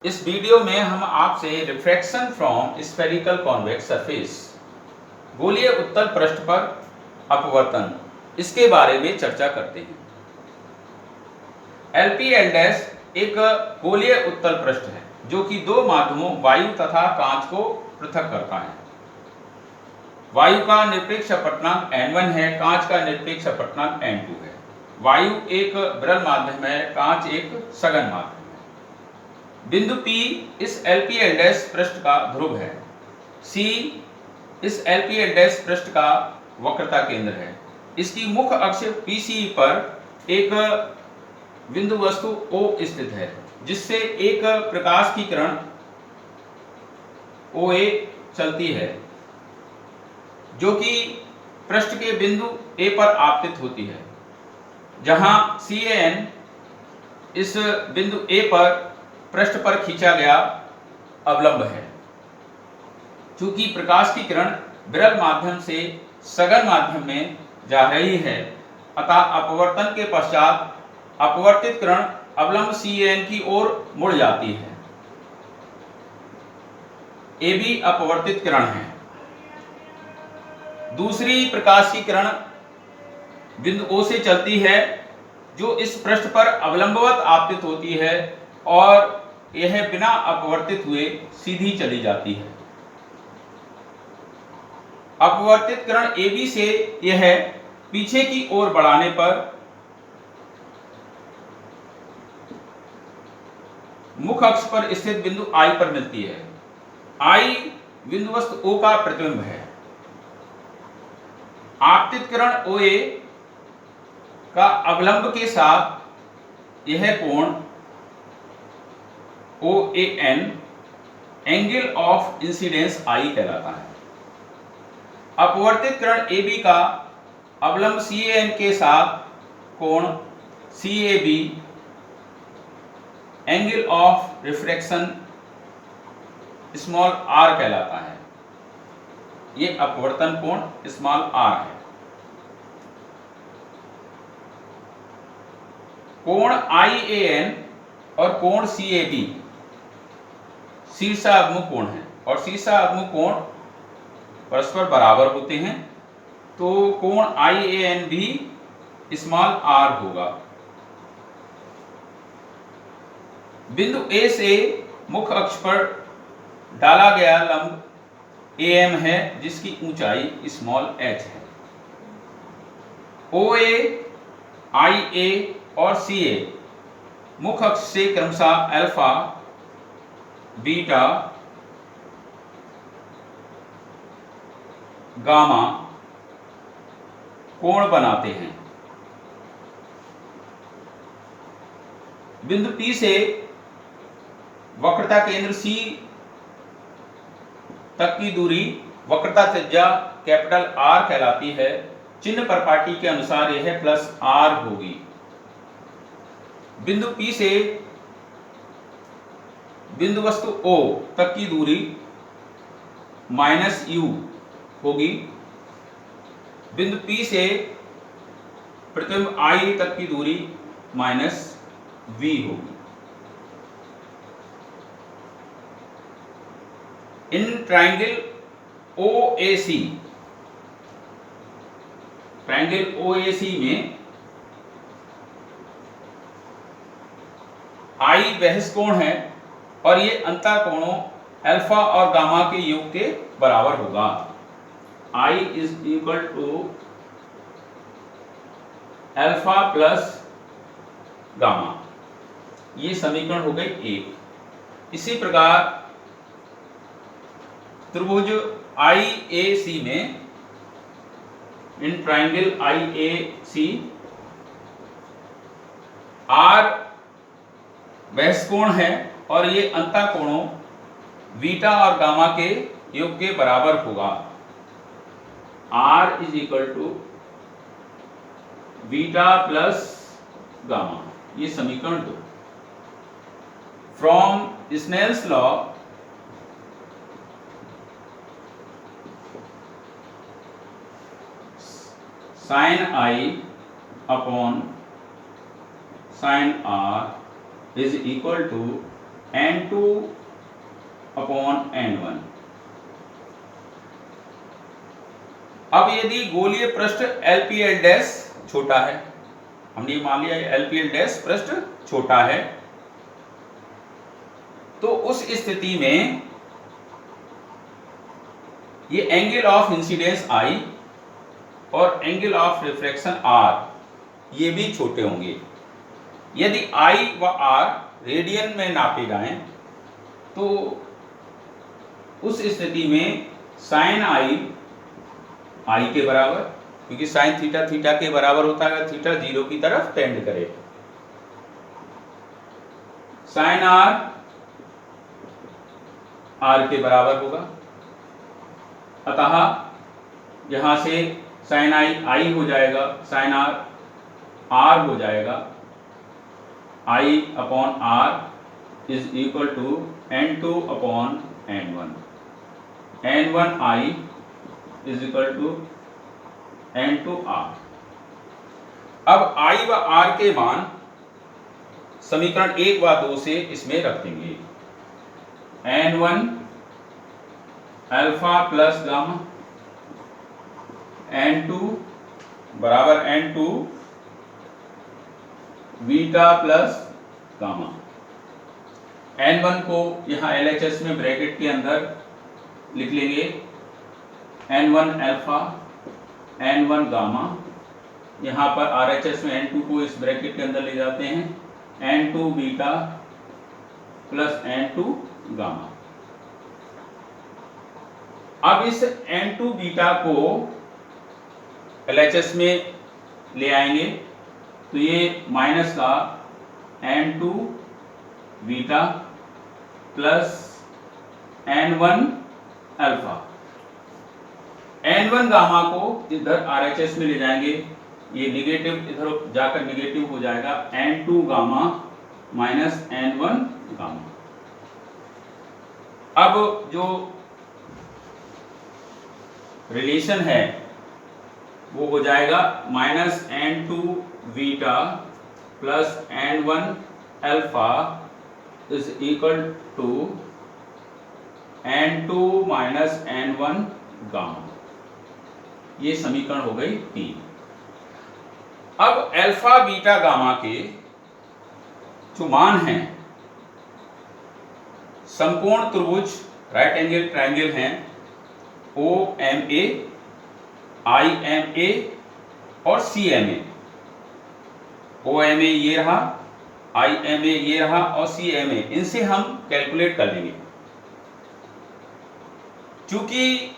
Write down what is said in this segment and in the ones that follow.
इस वीडियो में हम आपसे refraction from spherical convex surface गोलीय उत्तल पृष्ठ पर अपवर्तन इसके बारे में चर्चा करते हैं। LP L' एक गोलीय उत्तल पृष्ठ है जो कि दो माध्यमों वायु तथा कांच को पृथक करता है। वायु का निरपेक्ष अपवर्तनांक N1 है, कांच का निरपेक्ष अपवर्तनांक N2 है। वायु एक विरल माध्यम है, कांच एक सघन माध्यम है। बिंदु P इस LP L' पृष्ठ का ध्रुव है। C इस LP L' पृष्ठ का वक्रता केंद्र है। इसकी मुख्य अक्ष PC पर एक बिंदु वस्तु O स्थित है जिससे एक प्रकाश की किरण OA चलती है जो कि पृष्ठ के बिंदु A पर आपतित होती है, जहां CAN इस बिंदु A पर पृष्ठ पर खींचा गया अवलंब है। चूंकि प्रकाश की किरण विरल माध्यम से सघन माध्यम में जा रही है, अतः अपवर्तन के पश्चात अपवर्तित किरण अवलंब CAN की ओर मुड़ जाती है। AB अपवर्तित किरण है। दूसरी प्रकाश की किरण बिंदु O से चलती है जो इस पृष्ठ पर अवलंबवत आपतित होती है और यह बिना अपवर्तित हुए सीधी चली जाती है। अपवर्तित किरण AB से यह पीछे की ओर बढ़ाने पर मुख्य अक्ष पर स्थित बिंदु I पर मिलती है। I बिंदु वस्तु O का प्रतिबिंब है। आपतित किरण OA का अवलंब के साथ यह कोण OAN angle of incidence I कहलाता है। अपवर्तित किरण AB का अवलंब CAN के साथ कोण CAB angle of refraction small r कहलाता है। ये अपवर्तन कोण स्मॉल r है। कोण IAN और कोण CAB शीर्षाभिमुख कोण है और शीर्षाभिमुख कोण परस्पर बराबर होते हैं, तो कोण IAN भी स्मॉल r होगा। बिंदु A से मुख्य अक्ष पर डाला गया लंब AM है जिसकी ऊंचाई स्मॉल h है। OA, IA और CA मुख्य अक्ष से क्रमशः अल्फा, बीटा, गामा कोण बनाते हैं। बिंदु P से वक्रता केंद्र C तक की दूरी वक्रता त्रिज्या कैपिटल R कहलाती है। चिन्ह परपाटी के अनुसार यह प्लस R होगी। बिंदु P से बिंदु वस्तु O तक की दूरी माइनस U होगी। बिंदु P से प्रतिबिंब I तक की दूरी माइनस V होगी। इन ट्रायंगल OAC में I बहिष कोण है और ये अंतःकोणों अल्फा और गामा के योग के बराबर होगा। I is equal to alpha plus gamma. ये समीकरण हो गई 1। इसी प्रकार त्रिभुज IAC में इन ट्रायंगल IAC R बहिष कोण है और ये अंतःकोणों बीटा और गामा के योग के बराबर होगा। R is equal to beta plus gamma. ये समीकरण 2। From Snell's law sin I upon sin R is equal to N2 upon N1। अब यदि गोलीय पृष्ठ LPL डैश छोटा है, हमने ये मान लिया LPL डैश पृष्ठ छोटा है, तो उस स्थिति में ये एंगल ऑफ इंसिडेंस I और एंगल ऑफ रिफ्रैक्शन R ये भी छोटे होंगे। यदि I व R रेडियन में नापे जाएं तो उस स्थिति में साइन I के बराबर, क्योंकि साइन थीटा थीटा के बराबर होता है अगर थीटा 0 की तरफ टेंड करे, साइन R के बराबर होगा। अतः यहां से साइन I हो जाएगा, साइन R हो जाएगा, I upon R is equal to N2 upon N1, N1I is equal to N2R। अब I व R के मान समीकरण 1 व 2 से इसमें रख देंगे। N1 alpha plus gamma, N2 बराबर N2 beta plus gamma. N1 को यहाँ LHS में ब्रैकेट के अंदर लिख लेंगे, N1 अल्फा N1 गामा, यहाँ पर RHS में N2 को इस ब्रैकेट के अंदर ले जाते हैं, N2 beta plus N2 gamma. अब इस N2 बीटा को LHS में ले आएंगे तो ये माइनस का N2 beta plus N1 alpha, N1 gamma को इधर RHS में ले जाएंगे, ये निगेटिव इधर जाकर निगेटिव हो जाएगा, N2 gamma minus N1 gamma. अब जो रिलेशन है वो हो जाएगा minus N2 beta plus N1 alpha is equal to N2 minus N1 gamma. ये समीकरण हो गई 3। अब अल्फा बीटा गामा के जो मान हैं, समकोण त्रिभुज राइट एंगल ट्रायंगल हैं OMA, IMA और CMA। OMA ये रहा, IMA ये रहा और CMA, इनसे हम कैलकुलेट कर लेंगे। चूंकि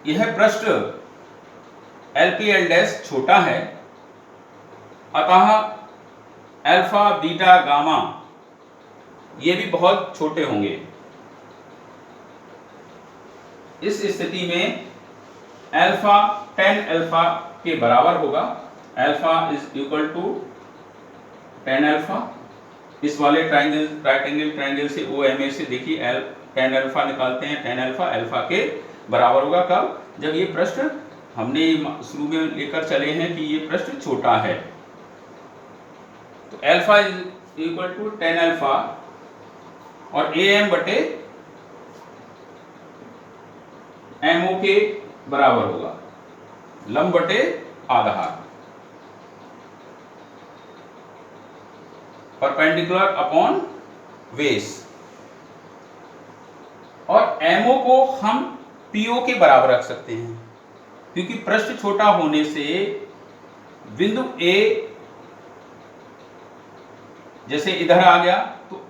यह पृष्ठ LPL डैश छोटा है, अतः अल्फा बीटा गामा ये भी बहुत छोटे होंगे। इस स्थिति में अल्फा tan अल्फा के बराबर होगा, alpha is equal to tan alpha. इस वाले ट्रायंगल राइट एंगल ट्रायंगल से OMA से देखिए tan अल्फा निकालते हैं, tan अल्फा अल्फा के बराबर होगा। कब? जब ये पृष्ठ हमने शुरू में लेकर चले हैं कि ये पृष्ठ छोटा है, तो alpha is equal to tan alpha और AM बटे MO के बराबर होगा, लंब बटे आधार, परपेंडिकुलर अपॉन बेस। और MO को हम PO के बराबर रख सकते हैं, क्योंकि पृष्ठ छोटा होने से बिंदु A जैसे इधर आ गया तो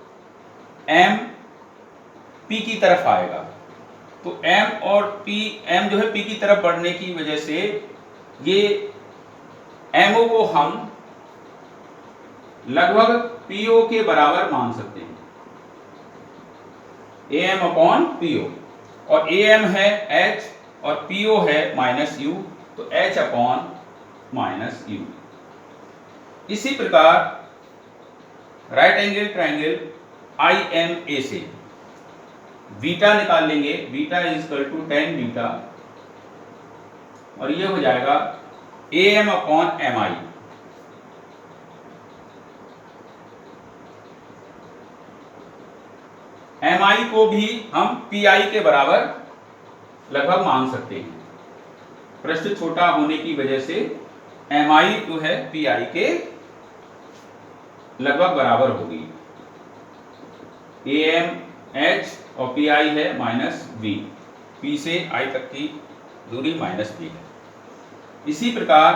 M P की तरफ आएगा, तो M और P, M जो है P की तरफ बढ़ने की वजह से ये MO को हम लगभग PO के बराबर मान सकते हैं, AM अपॉन PO। और AM है H और PO है माइनस U, तो H अपॉन माइनस U। इसी प्रकार राइट एंगल ट्रायंगल IMA से बीटा निकाल लेंगे, beta is equal to tan beta, और ये हो जाएगा AM अपॉन MI। mi को भी हम pi के बराबर लगभग मान सकते हैं। पृष्ठ छोटा होने की वजह से mi जो है pi के लगभग बराबर होगी। am h और pi है माइनस b, p से i तक की दूरी माइनस b है। इसी प्रकार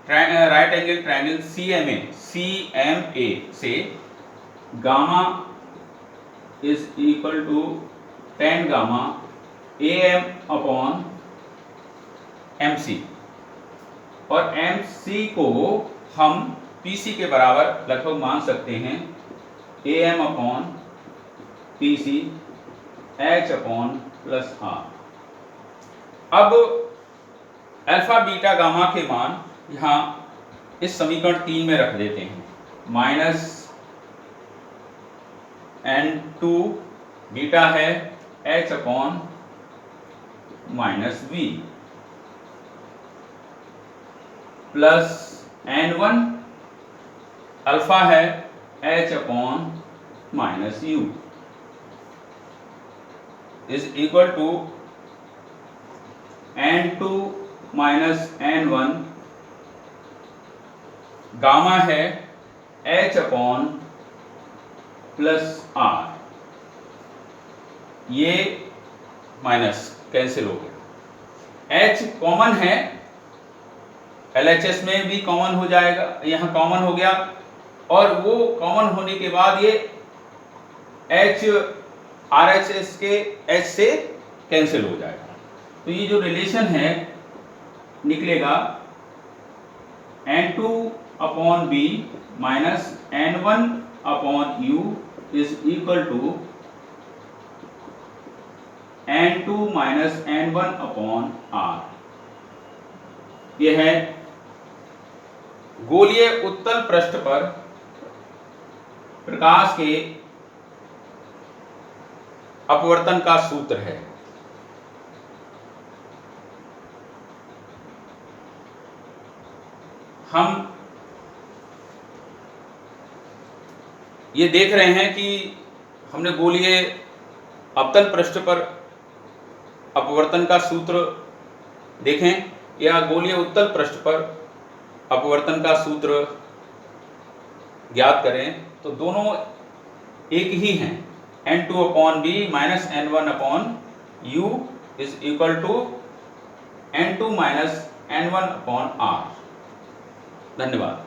राइट एंगल ट्रायंगल CMA से gamma is equal to tan gamma AM upon MC, और MC को हम PC के बराबर लगभग मान सकते हैं AM upon PC H upon plus R। अब अल्फा बीटा गामा के मान यहाँ इस समीकरण 3 में रख देते हैं। माइनस N2 बीटा है H upon minus V plus N1 alpha है H upon minus U is equal to N2 minus N1 gamma है H अपॉन प्लस R। ये माइनस कैंसिल हो गया, H कॉमन है, LHS में भी कॉमन हो जाएगा, यहाँ कॉमन हो गया, और वो कॉमन होने के बाद ये H RHS के H से कैंसिल हो जाएगा। तो ये जो रिलेशन है निकलेगा N2 upon B minus N1 upon U is equal to N2 minus N1 upon R। यह है गोलीय उत्तल पृष्ठ पर प्रकाश के अपवर्तन का सूत्र है। हम ये देख रहे हैं कि हमने गोलीय अवतल पृष्ठ पर अपवर्तन का सूत्र देखें या गोलीय उत्तल पृष्ठ पर अपवर्तन का सूत्र ज्ञात करें, तो दोनों एक ही हैं। N2 upon B minus N1 upon U is equal to N2 minus N1 upon R। धन्यवाद।